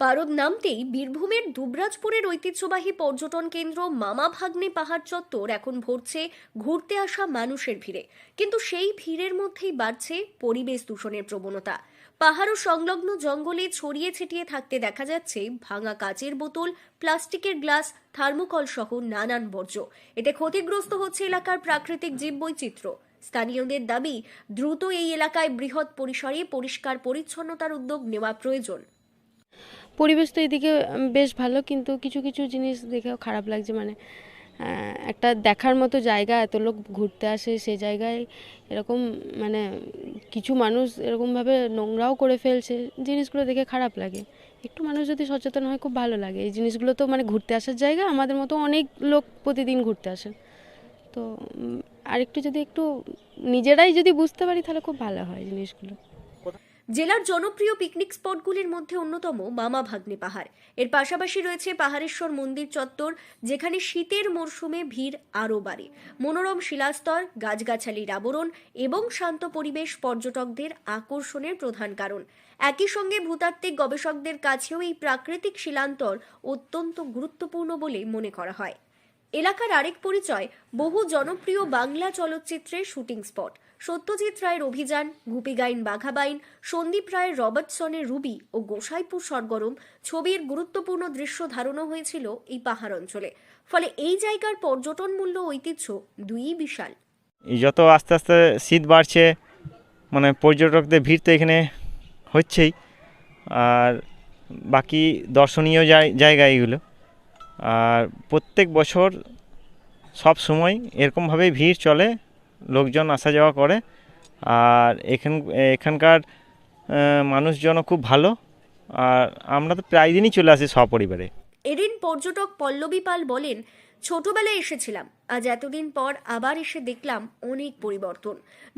পারদ নামতেই বীরভূমের দুবরাজপুরের ঐতিহ্যবাহী পর্যটন কেন্দ্র মামা ভাগ্নে পাহাড় চত্বর এখন ভরছে ঘুরতে আসা মানুষের ভিড়ে। কিন্তু সেই ভিড়ের মধ্যেই বাড়ছে পরিবেশ দূষণের প্রবণতা। পাহাড় ও সংলগ্ন জঙ্গলে ছড়িয়ে ছিটিয়ে থাকতে দেখা যাচ্ছে ভাঙা কাচের বোতল, প্লাস্টিকের গ্লাস, থার্মোকল সহ নানান বর্জ্য। এতে ক্ষতিগ্রস্ত হচ্ছে এলাকার প্রাকৃতিক জীববৈচিত্র্য। স্থানীয়দের দাবি, দ্রুত এই এলাকায় বৃহৎ পরিসরে পরিষ্কার পরিচ্ছন্নতার উদ্যোগ নেওয়া প্রয়োজন। পরিবেশ তো এদিকে বেশ ভালো, কিন্তু কিছু কিছু জিনিস দেখেও খারাপ লাগছে। মানে একটা দেখার মতো জায়গা, এত লোক ঘুরতে আসে, সেই জায়গায় এরকম মানে কিছু মানুষ এরকমভাবে নোংরাও করে ফেলছে। জিনিসগুলো দেখে খারাপ লাগে। একটু মানুষ যদি সচেতন হয় খুব ভালো লাগে। এই জিনিসগুলো তো মানে ঘুরতে আসার জায়গা, আমাদের মতো অনেক লোক প্রতিদিন ঘুরতে আসে। তো আরেকটু যদি একটু নিজেরাই যদি বুঝতে পারি তাহলে খুব ভালো হয় জিনিসগুলো। জেলার জনপ্রিয় পিকনিক স্পটগুলির মধ্যে অন্যতম মামা ভাগ্নে পাহাড়। এর পাশাপাশি রয়েছে পাহাড়েশ্বর মন্দির চত্বর, যেখানে শীতের মরশুমে ভিড় আরও বাড়ে। মনোরম শিলাস্তর, গাছগাছালির আবরণ এবং শান্ত পরিবেশ পর্যটকদের আকর্ষণের প্রধান কারণ। একই সঙ্গে ভূতাত্ত্বিক গবেষকদের কাছেও এই প্রাকৃতিক শিলান্তর অত্যন্ত গুরুত্বপূর্ণ বলে মনে করা হয়। এলাকার আরেক পরিচয় বহু জনপ্রিয় বাংলা চলচ্চিত্রের শুটিং স্পট। সত্যজিৎ রায়ের অভিযান, গুপিগাইন বাঘাবাইন, সন্দীপ রায়ের রবার্টসনের রুবি ও গোসাইপুর সরগরম ছবির গুরুত্বপূর্ণ দৃশ্য ধারণ হয়েছিল এই পাহাড় অঞ্চলে। ফলে এই জায়গার পর্যটন মূল্য ঐতিহ্য দুইই বিশাল। এই যত আস্তে আস্তে শীত বাড়ছে, মানে পর্যটকদের ভিড় তো এখানে হচ্ছেই। আর বাকি দর্শনীয় জায়গা এগুলো। আর প্রত্যেক বছর সব সময় এরকমভাবেই ভিড় চলে, লোকজন আসা যাওয়া করে। আর এখানকার মানুষজনও খুব ভালো। আর আমরা তো প্রায় দিনই চলে আসি সপরিবারে। এদিন পর্যটক পল্লবী পাল বলেন, ছোটবেলায় এসেছিলাম, আজ এতদিন পর আবার এসে দেখলাম অনেক পরিবর্তন।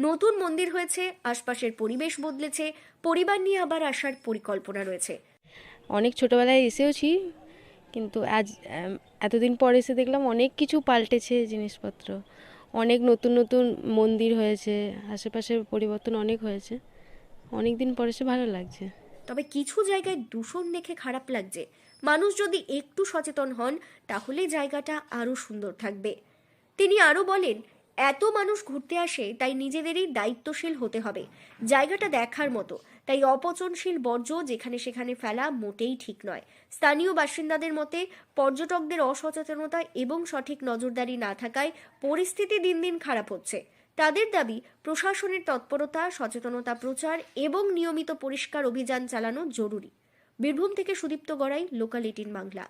নতুন মন্দির হয়েছে, আশপাশের পরিবেশ বদলেছে, পরিবার নিয়ে আবার আসার পরিকল্পনা রয়েছে। অনেক ছোটোবেলায় এসেওছি, কিন্তু আজ এতদিন পর এসে দেখলাম অনেক কিছু পাল্টেছে জিনিসপত্র। অনেক নতুন নতুন মন্দির হয়েছে, আশেপাশের পরিবর্তন অনেক হয়েছে। অনেক দিন পর এসে ভালো লাগছে। তবে কিছু জায়গায় দূষণ দেখে খারাপ লাগছে। মানুষ যদি একটু সচেতন হন, তাহলে জায়গাটা আরো সুন্দর থাকবে। তিনি আরো বলেন, এত মানুষ ঘুরতে আসে, তাই নিজেদেরই দায়িত্বশীল হতে হবে। জায়গাটা দেখার মতো, তাই অপচনশীল বর্জ্য যেখানে সেখানে ফেলা মোটেই ঠিক নয়। স্থানীয় বাসিন্দাদের মতে, পর্যটকদের অসচেতনতা এবং সঠিক নজরদারি না থাকায় পরিস্থিতি দিন দিন খারাপ হচ্ছে। তাদের দাবি, প্রশাসনের তৎপরতা, সচেতনতা প্রচার এবং নিয়মিত পরিষ্কার অভিযান চালানো জরুরি। বীরভূম থেকে সুদীপ্ত গড়াই, লোকাল 18 বাংলা।